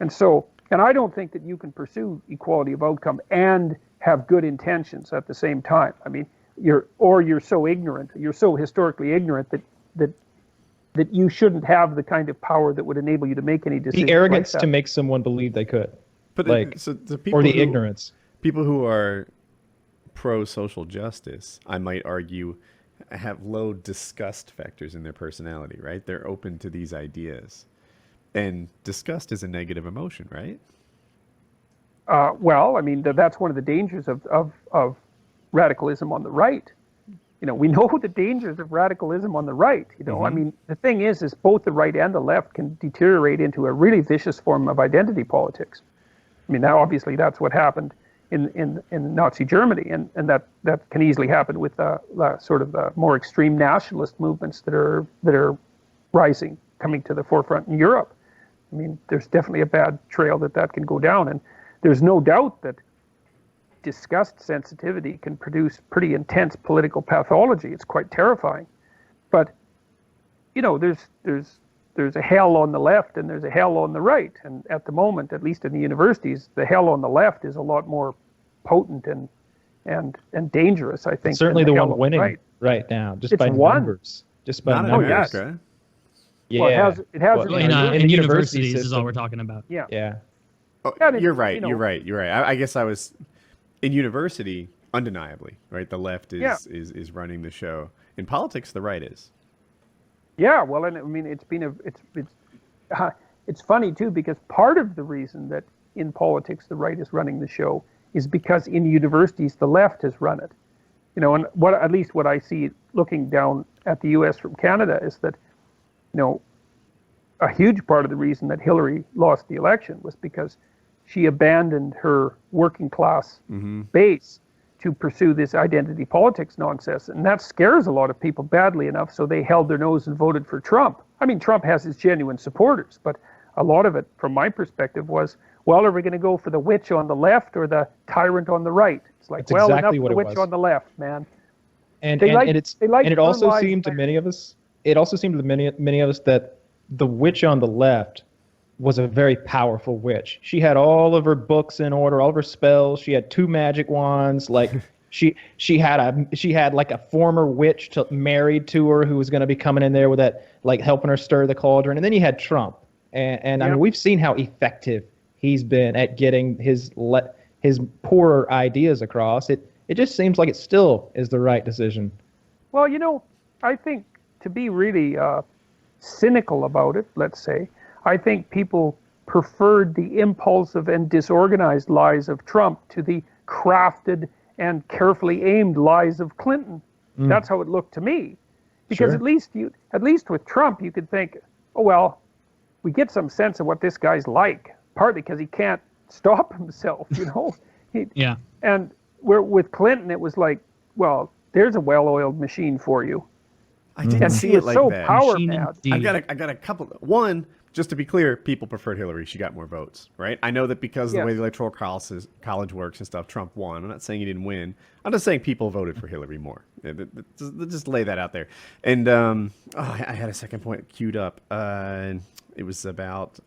And so, and I don't think that you can pursue equality of outcome and have good intentions at the same time. I mean, you're so ignorant, you're so historically ignorant that you shouldn't have the kind of power that would enable you to make any decisions. The arrogance to make someone believe they could. But or the ignorance. People who are pro-social justice, I might argue, have low disgust factors in their personality, right? They're open to these ideas. And disgust is a negative emotion, right? Well, I mean, that's one of the dangers of radicalism on the right. You know, we know the dangers of radicalism on the right. You know, I mean, the thing is both the right and the left can deteriorate into a really vicious form of identity politics. I mean, now obviously that's what happened in Nazi Germany, and that can easily happen with sort of more extreme nationalist movements that are rising, coming to the forefront in Europe. I mean, there's definitely a bad trail that can go down, and there's no doubt that disgust sensitivity can produce pretty intense political pathology. It's quite terrifying. But, you know, there's a hell on the left and there's a hell on the right. And at the moment, at least in the universities, the hell on the left is a lot more potent and dangerous, I think. It's certainly the one winning right now, just by numbers. Just by numbers. Okay. Yeah. Well, it has in universities is all we're talking about. Yeah. Yeah. Oh, you're right. You're right. I guess I was in university, undeniably, right? The left is running the show. In politics, the right is. Yeah, well, and I mean, it's funny too, because part of the reason that in politics the right is running the show is because in universities the left has run it. You know, and at least what I see looking down at the U.S. from Canada is that, you know, a huge part of the reason that Hillary lost the election was because she abandoned her working class base to pursue this identity politics nonsense. And that scares a lot of people badly enough, so they held their nose and voted for Trump. I mean, Trump has his genuine supporters, but a lot of it, from my perspective, was, well, are we going to go for the witch on the left or the tyrant on the right? It's like, that's exactly enough of the witch on the left, man. And it also seemed to many of us, that the witch on the left was a very powerful witch. She had all of her books in order, all of her spells. She had 2 magic wands. Like she had like a former witch married to her who was going to be coming in there with that, like helping her stir the cauldron. And then you had Trump, and I mean, we've seen how effective he's been at getting his poorer ideas across. It just seems like it still is the right decision. Well, you know, I think to be really cynical about it, let's say, I think people preferred the impulsive and disorganized lies of Trump to the crafted and carefully aimed lies of Clinton. That's how it looked to me. Because at least with Trump, you could think, oh, well, we get some sense of what this guy's like, partly because he can't stop himself, you know? Yeah. And with Clinton, it was like, well, there's a well-oiled machine for you. I didn't see it like so that. Power mad. I got a couple. One, just to be clear, people preferred Hillary. She got more votes, right? I know that because of the way the Electoral College works and stuff, Trump won. I'm not saying he didn't win. I'm just saying people voted for Hillary more. Just lay that out there. And I had a second point queued up. It was about,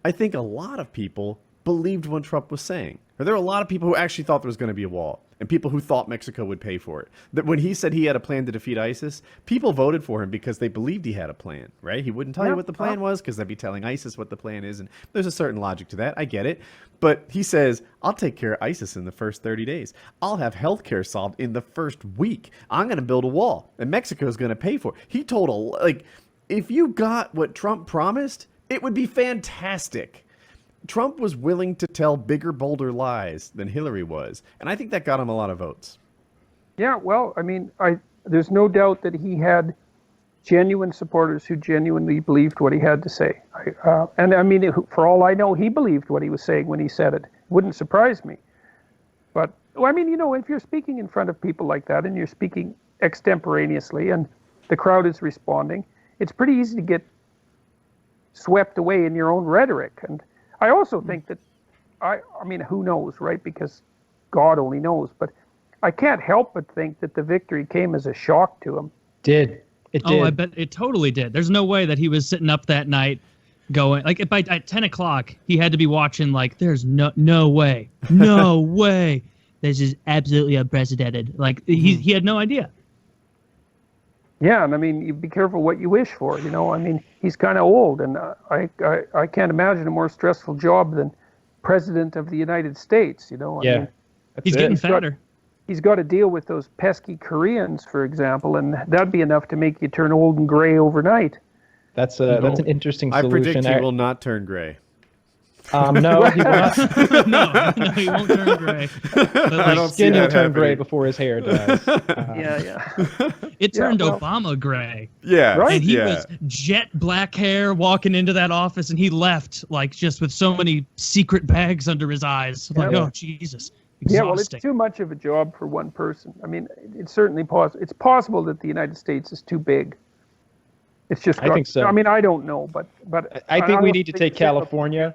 I think a lot of people believed what Trump was saying. Or there were a lot of people who actually thought there was going to be a wall, and people who thought Mexico would pay for it. That when he said he had a plan to defeat ISIS, people voted for him because they believed he had a plan, right? He wouldn't tell you what the plan was because they'd be telling ISIS what the plan is, and there's a certain logic to that. I get it. But he says, I'll take care of ISIS in the first 30 days. I'll have healthcare solved in the first week. I'm going to build a wall, and Mexico's going to pay for it. He told, if you got what Trump promised, it would be fantastic. Trump was willing to tell bigger, bolder lies than Hillary was, and I think that got him a lot of votes. Yeah, well, I mean, there's no doubt that he had genuine supporters who genuinely believed what he had to say. And I mean, for all I know, he believed what he was saying when he said it. It wouldn't surprise me. But, I mean, you know, if you're speaking in front of people like that and you're speaking extemporaneously and the crowd is responding, it's pretty easy to get swept away in your own rhetoric. And I also think that, I mean, who knows, right? Because God only knows. But I can't help but think that the victory came as a shock to him. It did. I bet it totally did. There's no way that he was sitting up that night going like at 10 o'clock he had to be watching like there's no way this is absolutely unprecedented. Like he had no idea. Yeah, and I mean, you be careful what you wish for. You know, I mean, he's kind of old, and I can't imagine a more stressful job than president of the United States. You know, I mean, he's getting fatter. He's got to deal with those pesky Koreans, for example, and that'd be enough to make you turn old and gray overnight. That's an interesting solution. I predict he will not turn gray. No, he will not. no, he won't turn gray. But like, his skin will turn gray before his hair does. It turned Obama gray. Yeah, right. And he was jet black hair walking into that office, and he left like just with so many secret bags under his eyes. Like, oh Jesus. Exhausting. Yeah, well, it's too much of a job for one person. I mean, it's certainly possible. It's possible that the United States is too big. It's just. I think so. I mean, I don't know, but I think we need to take California.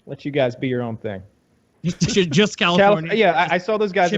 Let you guys be your own thing. Just California. Yeah, I saw those guys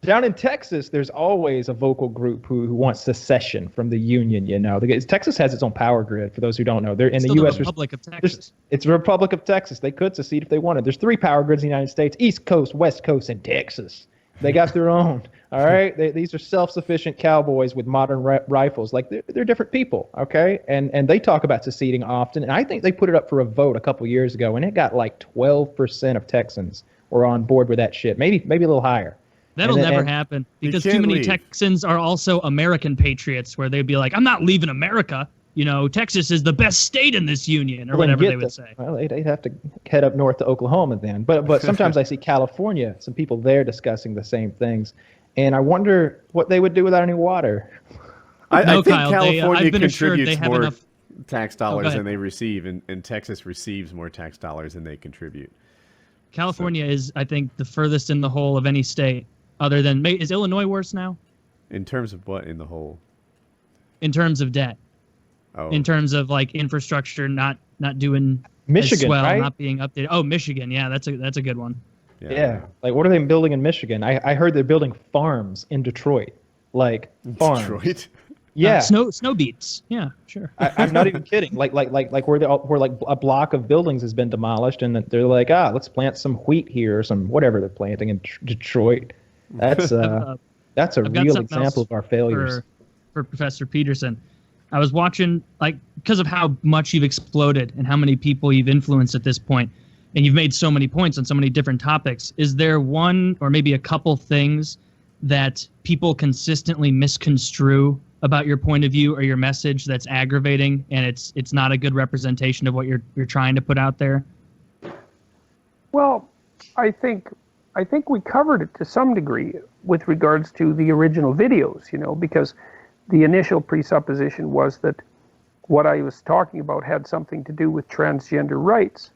down in Texas. There's always a vocal group who wants secession from the Union. You know, Texas has its own power grid. For those who don't know, they're in the U.S. Republic of Texas. It's the Republic of Texas. They could secede if they wanted. There's 3 power grids in the United States: East Coast, West Coast, and Texas. They got their own. All right, these are self-sufficient cowboys with modern rifles. Like they're different people. Okay, and they talk about seceding often. And I think they put it up for a vote a couple years ago, and it got like 12% of Texans were on board with that shit. Maybe a little higher. That'll never happen because too many Texans are also American patriots, where they'd be like, "I'm not leaving America." You know, Texas is the best state in this union, or whatever they would say. Well, they'd have to head up north to Oklahoma then. But sometimes I see California, some people there discussing the same things, and I wonder what they would do without any water. I think Kyle, California I've been assured contributes they have more enough tax dollars than they receive, and Texas receives more tax dollars than they contribute. California is, I think, the furthest in the hole of any state, other than is Illinois worse now? In terms of what in the hole? In terms of debt. Oh. In terms of like infrastructure not doing Michigan, as well, right? not being updated. Oh, Michigan, yeah, that's a good one. Yeah. Like what are they building in Michigan? I heard they're building farms in Detroit. Like farms. Detroit? Yeah. Snow beats. Yeah, sure. I'm not even kidding. Like where like a block of buildings has been demolished, and they're like, let's plant some wheat here or some whatever they're planting in Detroit. That's a real example of our failures. For Professor Peterson, I was watching, like, because of how much you've exploded and how many people you've influenced at this point, and you've made so many points on so many different topics. Is there one or maybe a couple things that people consistently misconstrue about your point of view or your message that's aggravating, and it's not a good representation of what you're trying to put out there? Well, I think we covered it to some degree with regards to the original videos, you know, because the initial presupposition was that what I was talking about had something to do with transgender rights.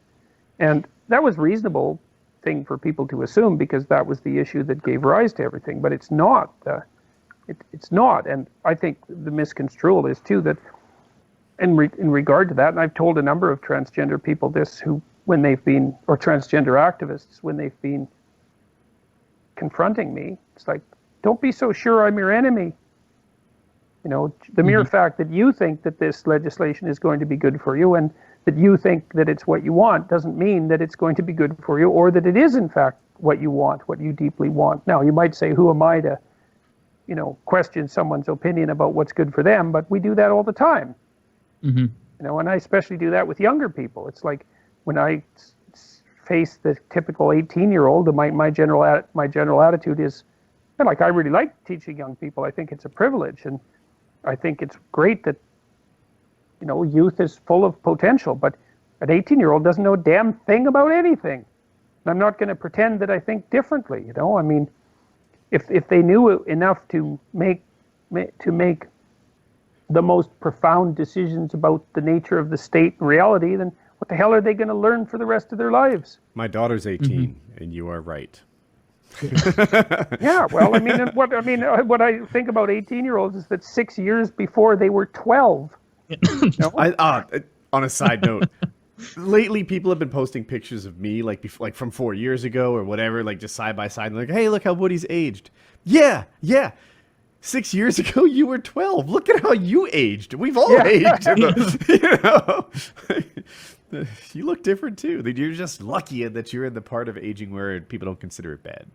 And that was a reasonable thing for people to assume because that was the issue that gave rise to everything. But it's not. It's not. And I think the misconstrual is, too, that in regard to that, and I've told a number of transgender people this who, when they've been, or transgender activists, when they've been confronting me, it's like, don't be so sure I'm your enemy. You know, the mere fact that you think that this legislation is going to be good for you and that you think that it's what you want doesn't mean that it's going to be good for you or that it is, in fact, what you want, what you deeply want. Now, you might say, who am I to, you know, question someone's opinion about what's good for them? But we do that all the time. You know, and I especially do that with younger people. It's like when I face the typical 18-year-old, my general attitude is, like, I really like teaching young people. I think it's a privilege, and I think it's great that, you know, youth is full of potential, but an 18-year-old doesn't know a damn thing about anything. And I'm not going to pretend that I think differently, you know? I mean, if they knew enough to make the most profound decisions about the nature of the state and reality, then what the hell are they going to learn for the rest of their lives? My daughter's 18, and you are right. Yeah, well, I mean, what I think about 18-year-olds is that 6 years before they were 12. No? On a side note, lately people have been posting pictures of me like from 4 years ago or whatever, like just side by side, and like, hey, look how Woody's aged. Yeah. 6 years ago, you were 12. Look at how you aged. We've all aged. You look different too. You're just lucky that you're in the part of aging where people don't consider it bad.